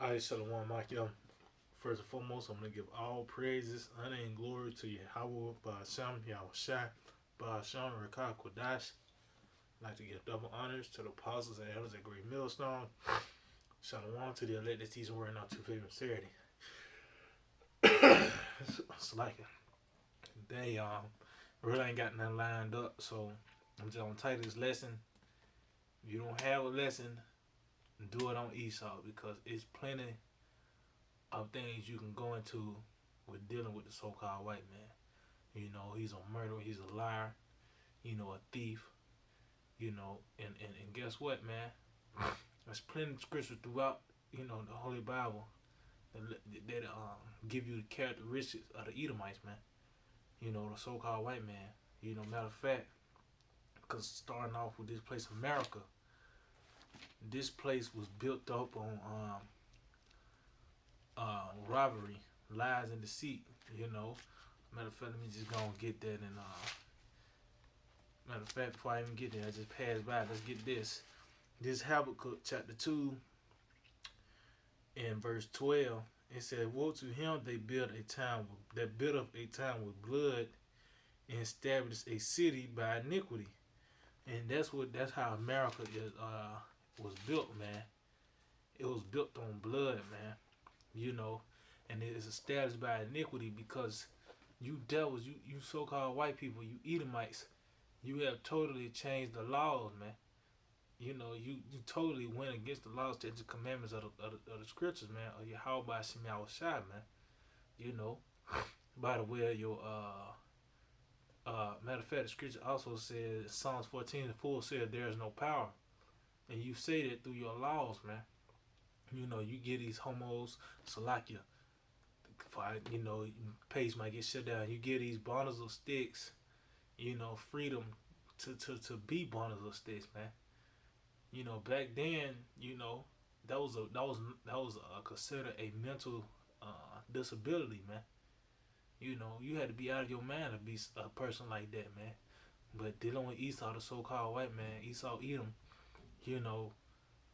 I Shalom Makim. First and foremost, I'm going to give all praises, honor, and glory to Yahweh, Ba'asham, Yahushai, Ba'asham, Rakah, Kodash. I'd like to give double honors to the apostles and elders at Great Millstone. Shalom to the elected teaching word not too favorite Saturday. It's like they really ain't got nothing lined up, so I'm just gonna title this lesson. If you don't have a lesson, do it on Esau because it's plenty of things you can go into with dealing with the so-called white man. You know, he's a murderer, he's a liar, a thief, and guess what, man? There's plenty of scripture throughout, the Holy Bible that give you the characteristics of the Edomites, man. The so-called white man. Matter of fact, because starting off with this place, America, this place was built up on robbery, lies, and deceit. Matter of fact, let me just go and get that. And matter of fact, before I even get there, I just passed by. Let's get this. This Habakkuk chapter 2 and verse 12. It said, "Woe to him that built up a town with blood, and established a city by iniquity." And that's how America was built, man. It was built on blood, man. And it is established by iniquity because you devils, you so-called white people, you Edomites, you have totally changed the laws, man. You totally went against the laws, statutes, commandments of the scriptures, man, of Yahweh by Shem Yahushai, man. You know, by the way of your matter of fact, the scripture also says Psalms 14 the fool said there is no power, and you say that through your laws, man. You get these homos, Salakia, page might get shut down. You get these bundles of sticks, freedom to be bundles of sticks, man. Back then, that was considered a mental disability, man. You had to be out of your mind to be a person like that, man. But dealing with Esau, the so-called white man, Esau Edom, you know,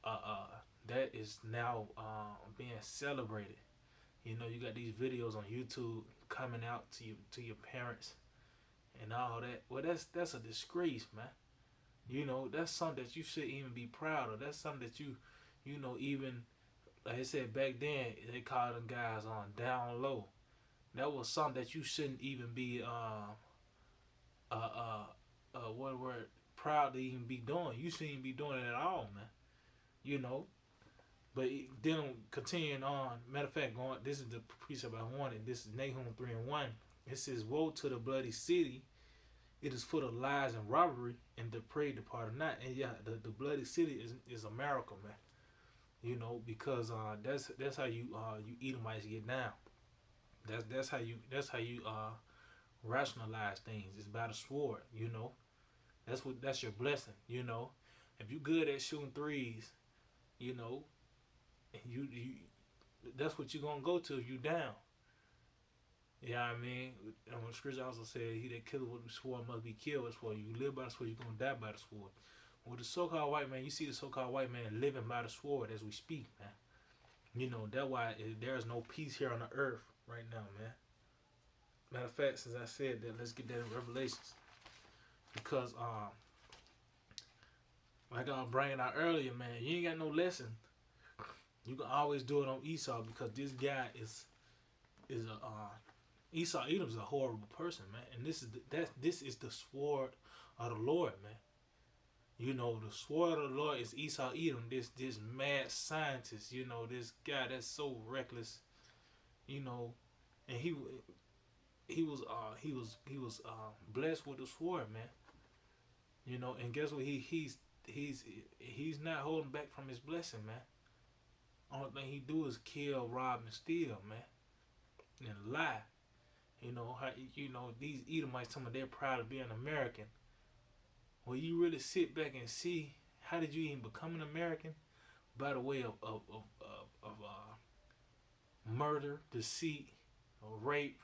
uh, uh, that is now being celebrated. You got these videos on YouTube coming out to your parents and all that. Well, that's a disgrace, man. That's something that you shouldn't even be proud of. That's something that even like I said back then, they called them guys on down low. That was something that you shouldn't even be what word proud to even be doing. You shouldn't even be doing it at all, man. You know. But then continuing on, matter of fact, going this is the precept I wanted. This is Nahum 3:1. It says, "Woe to the bloody city, it is full of lies and robbery, and the prey departed not." And yeah, the bloody city is America, man. Because that's how you Edomites get down. That's how you rationalize things. It's by the sword. That's your blessing. If you good at shooting threes, you know, you that's what you're gonna go to if you down. You know what I mean? And when scripture also said, "He that killeth with the sword must be killed." That's why you live by the sword, you're gonna die by the sword. With the so-called white man, you see the so-called white man living by the sword as we speak, man. That's why there's no peace here on the earth right now, man. Matter of fact, since I said that, let's get that in Revelations. Because, like I was bringing out earlier, man, you ain't got no lesson. You can always do it on Esau because this guy is Esau Edom's a horrible person, man. And this is the sword of the Lord, man. The sword of the Lord is Esau Edom, this mad scientist, this guy that's so reckless, and he was blessed with the sword, man. And guess what? He's not holding back from his blessing, man. Only thing he do is kill, rob, and steal, man, and lie. These Edomites tell me they're proud of being American. Well, you really sit back and see how did you even become an American? By the way of murder, deceit, rape,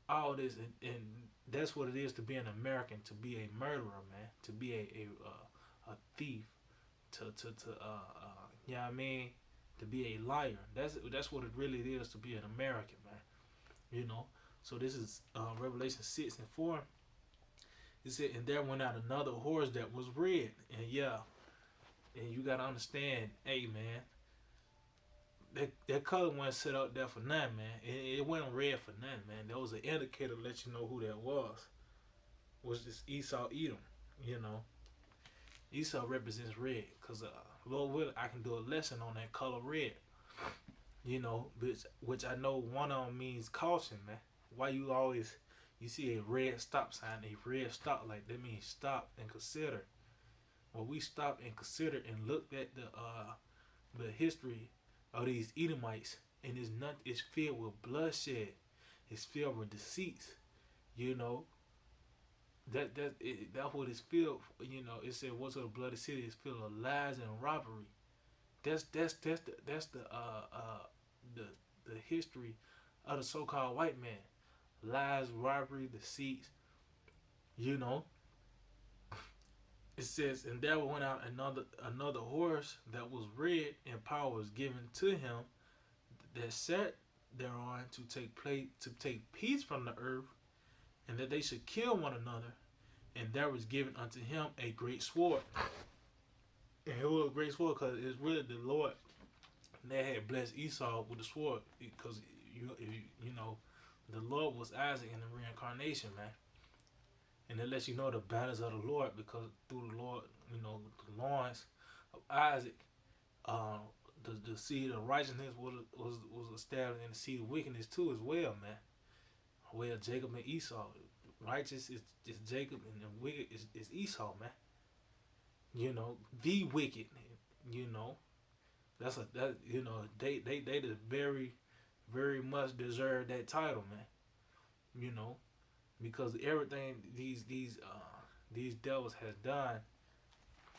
all this, and that's what it is to be an American, to be a murderer, man, to be a thief, to you know what I mean, to be a liar. That's what it really is to be an American, man. You know. So this is Revelation 6:4. It said, and there went out another horse that was red, and yeah, and you gotta understand, hey man, that color wasn't set up there for nothing, man. It wasn't red for nothing, man. That was an indicator to let you know who that was this Esau Edom, you know. Esau represents red, cause Lord willing, I can do a lesson on that color red, you know, which I know one of them means caution, man. Why you see a red stop sign, a red stop light, that means stop and consider. When we stop and consider and looked at the history of these Edomites, and it's filled with bloodshed, it's filled with deceits, you know. That's what it's filled. You know, it said, "What's of the bloody city is filled of lies and robbery." That's the history of the so-called white man. Lies, robbery, deceits. You know, it says, and there went out another horse that was red, and power was given to him that sat thereon to take peace from the earth, and that they should kill one another. And there was given unto him a great sword. And it was a great sword because it's really the Lord that had blessed Esau with the sword, because you know the Lord was Isaac in the reincarnation, man. And it lets you know the battles of the Lord, because through the Lord, you know, the loins of Isaac, uh, the seed of righteousness was established, and the seed of wickedness too as well, man. Well, Jacob and Esau, righteous is Jacob, and the wicked is Esau, man. You know, the wicked. You know, that you know they just very much deserve that title, man. You know, because everything these devils has done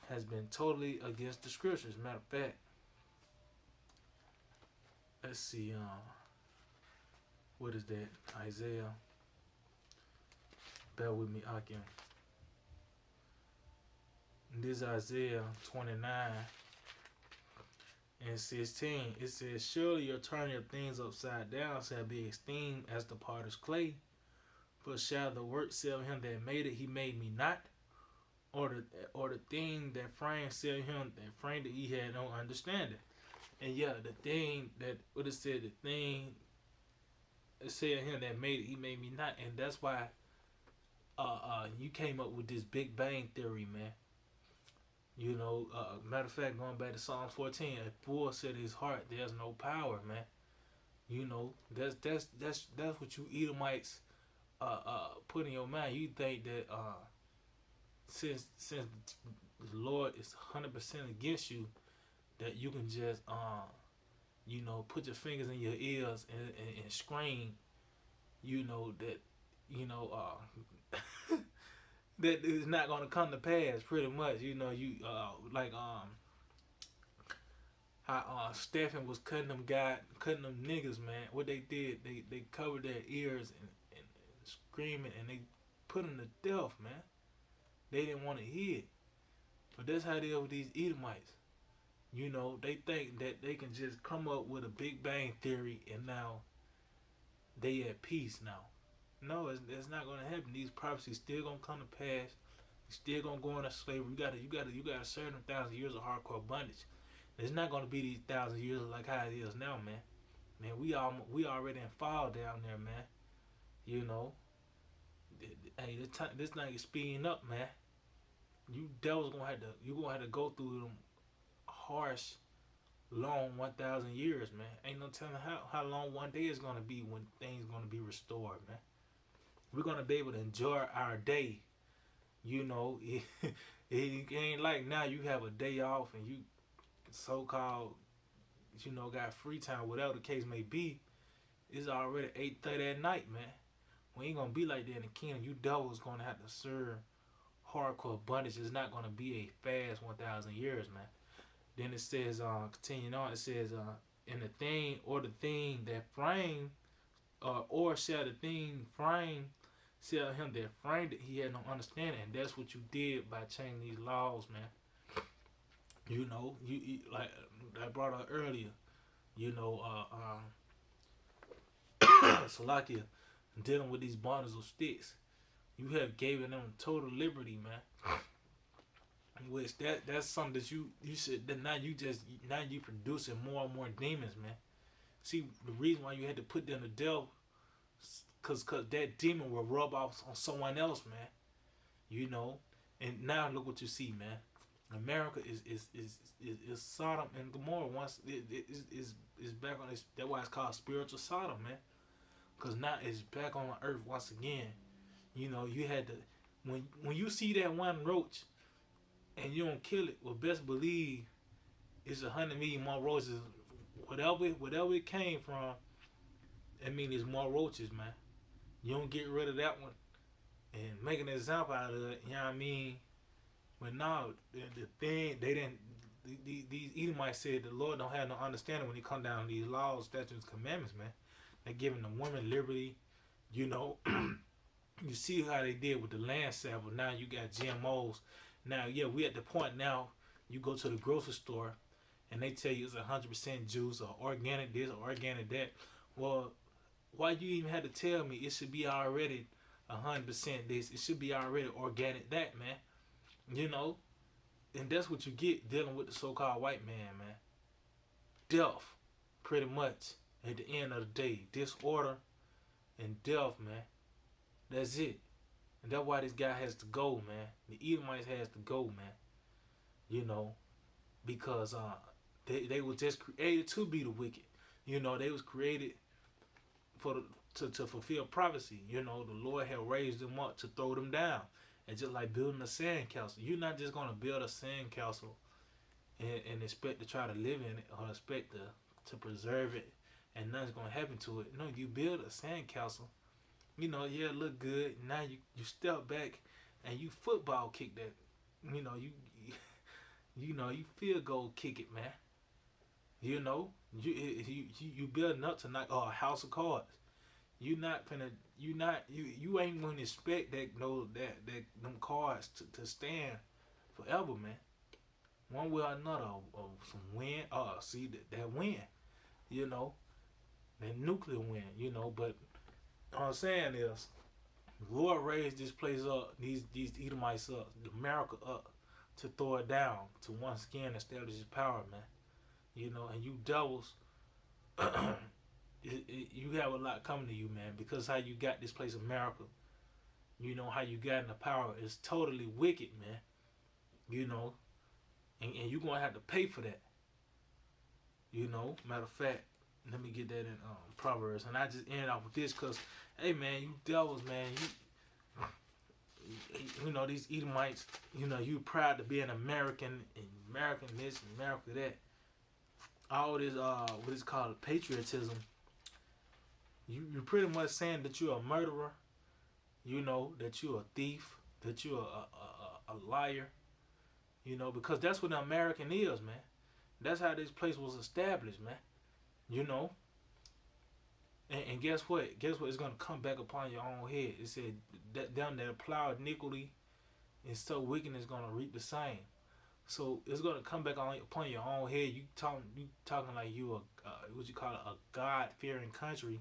has been totally against the scriptures. Matter of fact, let's see, what is that? Isaiah. Bear with me, I can. This is Isaiah 29 and 16. It says, "Surely your turning of things upside down shall be esteemed as the potter's clay. For shall the work say of him that made it, he made me not? Or the thing that framed say of him that framed it, he had no understanding." And yeah, the thing that what it said, the thing that said of him that made it, he made me not. And that's why you came up with this Big Bang theory, man. You know, matter of fact, going back to Psalm 14, a fool said in his heart, "There's no power, man." You know, that's what you Edomites put in your mind. You think that since the Lord is 100% against you, that you can just you know, put your fingers in your ears and scream. You know that you know that is not gonna come to pass. Pretty much, you know, you like how Stephen was cutting them niggas, man. What they did, they covered their ears and screaming, and they put them to death, man. They didn't want to hear it. But that's how they are with these Edomites. You know, they think that they can just come up with a Big Bang theory and now they at peace now. No, it's not gonna happen. These prophecies still gonna come to pass. You still gonna go into slavery. You gotta serve them 1,000 years of hardcore bondage. It's not gonna be these 1,000 years like how it is now, man. Man, we already in fall down there, man. You know, hey, this thing is speeding up, man. You devils gonna have to go through them harsh, long 1,000 years, man. Ain't no telling how long one day is gonna be when things gonna be restored, man. We're gonna be able to enjoy our day. You know, it ain't like now you have a day off and you so-called, you know, got free time, whatever the case may be. It's already 8:30 at night, man. We ain't gonna be like that in the kingdom. You devils gonna have to serve hardcore bondage. It's not gonna be a fast 1,000 years, man. Then it says, continuing on, it says, in the thing that frame, or shall the thing frame, tell him that framed it, he had no understanding. And that's what you did by changing these laws, man. You know, you like I brought up earlier. You know, Salakia, dealing with these bundles of sticks, you have given them total liberty, man. Which that's something that you should that now you producing more and more demons, man. See the reason why you had to put them to death, cause that demon will rub off on someone else, man. You know, and now look what you see, man. America is Sodom and Gomorrah. Once is back on this. That's why it's called spiritual Sodom, man. Cause now it's back on the earth once again. You know, you had to when you see that one roach and you don't kill it, well, best believe it's 100 million more roaches. Whatever it came from, I mean, there's more roaches, man. You don't get rid of that one and make an example out of it. You know what I mean? But now the thing they didn't. These Edomites said the Lord don't have no understanding when He come down to these laws, statutes, commandments, man. They giving the women liberty. You know, you see how they did with the land sample. Now you got GMOs. Now, yeah, we at the point now. You go to the grocery store, and they tell you it's 100% juice or organic this or organic that. Well, why you even had to tell me it should be already 100% this? It should be already organic that, man. You know, and that's what you get dealing with the so-called white man, man. Death, pretty much. At the end of the day, disorder and death, man. That's it. And that's why this guy has to go, man. The Edomites has to go, man. You know, because they were just created to be the wicked. You know, they was created for to fulfill prophecy. You know, the Lord had raised them up to throw them down. And just like building a sand castle, you're not just gonna build a sand castle and expect to try to live in it or expect to preserve it and nothing's gonna happen to it. No, you build a sand castle. You know, yeah, it look good. Now you step back and you football kick that. You know, you field goal kick it, man. You know, you building up tonight or a house of cards. You ain't gonna expect that them cards to stand forever, man. One way or another, or some wind. See that wind, you know, that nuclear wind, you know. But all I'm saying is, the Lord raised this place up, these Edomites up, America up, to throw it down, to once again establish His power, man. You know, and you devils, you have a lot coming to you, man, because how you got this place, America. You know how you got in the power is totally wicked, man. You know, and you're gonna have to pay for that. You know, matter of fact, let me get that in Proverbs, and I just end off with this, cause, hey, man, you devils, man, you know these Edomites, you know you proud to be an American, and American this, and America that. All this what is called patriotism. You're pretty much saying that you're a murderer. You know that you're a thief, that you're a liar. You know, because that's what an American is, man. That's how this place was established, man. You know. And guess what? Guess what? It's gonna come back upon your own head. It said that them that plow iniquity and so wickedness is gonna reap the same. So it's gonna come back upon your own head. You talking like you what you call it, a God fearing country,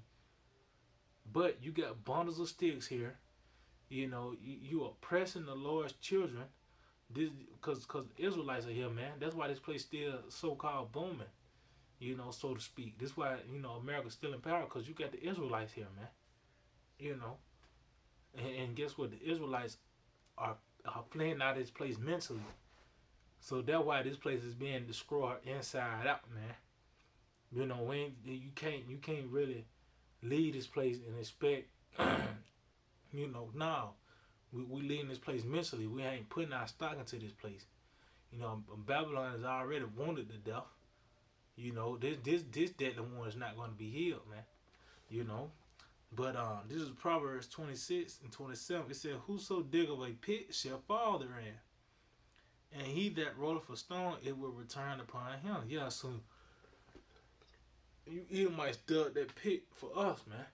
but you got bundles of sticks here. You know you oppressing the Lord's children. This because the Israelites are here, man. That's why this place still so called booming. You know, so to speak. That's why America's still in power, because you got the Israelites here, man. You know, and guess what? The Israelites are playing out this place mentally. So that's why this place is being destroyed inside out, man. You know, you can't really leave this place and expect, no, we leaving this place mentally. We ain't putting our stock into this place. You know, Babylon is already wounded to death. You know, this deadly one is not going to be healed, man. You know, but this is Proverbs 26 and 27. It said, "Whoso diggeth a pit shall fall therein, and he that rolleth a stone, it will return upon him." Yeah, so you might dug that pit for us, man.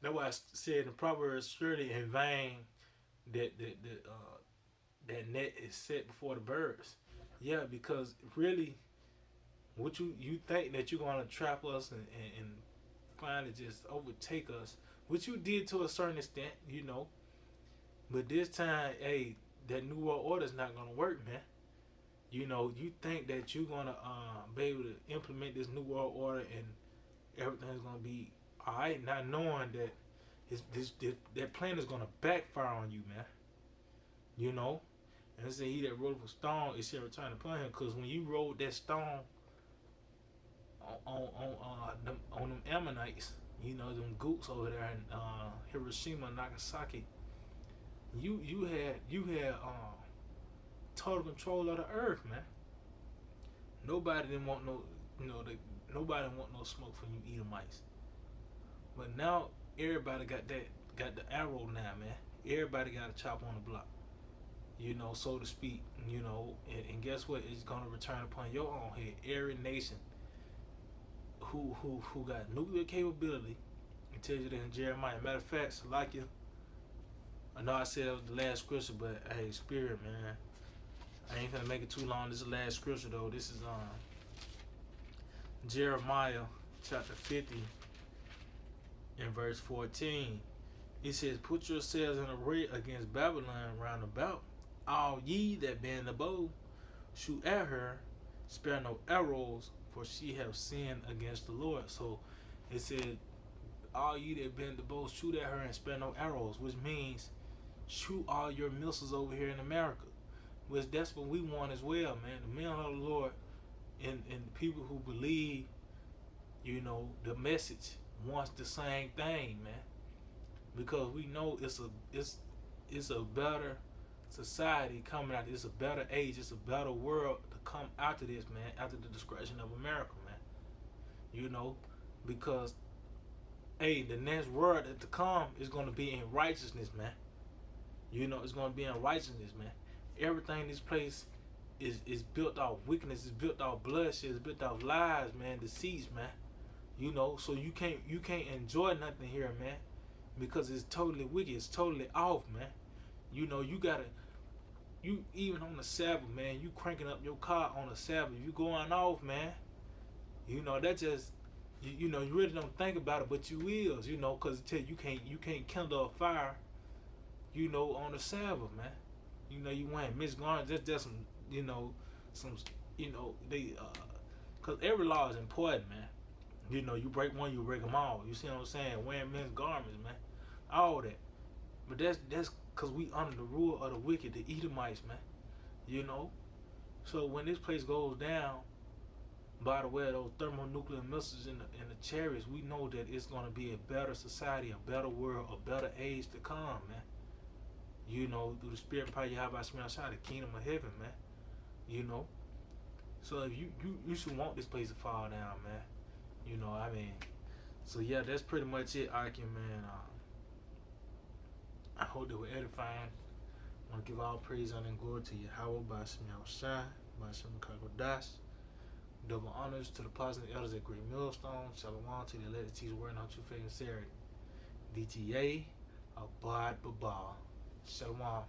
That's why I said in Proverbs, "Surely in vain that net is set before the birds." Yeah, because really, What you think that you're gonna trap us and finally just overtake us, which you did to a certain extent, you know. But this time, hey, that New World Order is not gonna work, man. You know, you think that you're gonna be able to implement this New World Order and everything's gonna be all right, not knowing that that plan is gonna backfire on you, man. You know, and it said he that rolled a stone is here return upon him, because when you rolled that stone on them Ammonites, you know, them gooks over there in Hiroshima and Nagasaki, you had total control of the earth, man. Nobody didn't want no, you know, nobody didn't want no smoke from you Edomites. But now everybody got the arrow now, man. Everybody got a chop on the block, you know, so to speak, you know. And guess what? It's gonna return upon your own head. Every nation who got nuclear capability. It tells you that in Jeremiah. Matter of fact, Salakia, I know I said it was the last scripture, but hey, Spirit, man, I ain't gonna make it too long. This is the last scripture though. This is Jeremiah chapter 50 and verse 14. It says, "Put yourselves in array against Babylon round about. All ye that bend the bow, shoot at her, spare no arrows, for she have sinned against the Lord." So it said, all ye that bend the bow, shoot at her and spare no arrows, which means shoot all your missiles over here in America. Which that's what we want as well, man. The men of the Lord and the people who believe, you know, the message wants the same thing, man. Because we know it's a better society coming out. It's a better age. It's a better world to come after this, man. After the destruction of America, man. You know, because hey, the next world to come is gonna be in righteousness, man. You know, it's gonna be in righteousness, man. Everything in this place is built off wickedness. It's built off bloodshed. It's built off lies, man. Deceits, man. You know, so you can't enjoy nothing here, man, because it's totally wicked. It's totally off, man. You know, you even on the Sabbath, man. You cranking up your car on the Sabbath. You going off, man. You know that just you know you really don't think about it, but you will. You know, cause tell you can't kindle a fire. You know, on the Sabbath, man. You know, you wearing Miss Garnet, just some, you know, some, you know, they, cause every law is important, man. You know, you break one, you break them all. You see what I'm saying? Wearing men's garments, man, all that. But that's cause we under the rule of the wicked, the Edomites, man. You know, so when this place goes down, by the way, those thermonuclear missiles in the chariots, we know that it's gonna be a better society, a better world, a better age to come, man. You know, through the spirit and power of Yahweh Shai, the kingdom of heaven, man. You know. So if you should want this place to fall down, man. You know, I mean, so yeah, that's pretty much it, Arkin, man. I hope that we're edifying. I want to give all praise, honor, and glory to Yahweh by Shemiah Shai, by Shemakago Das. Double honors to the positive elders at Great Millstone. Shalom to the elected teacher word on true faith and sincerity. DTA, Abad Babal. Shalom.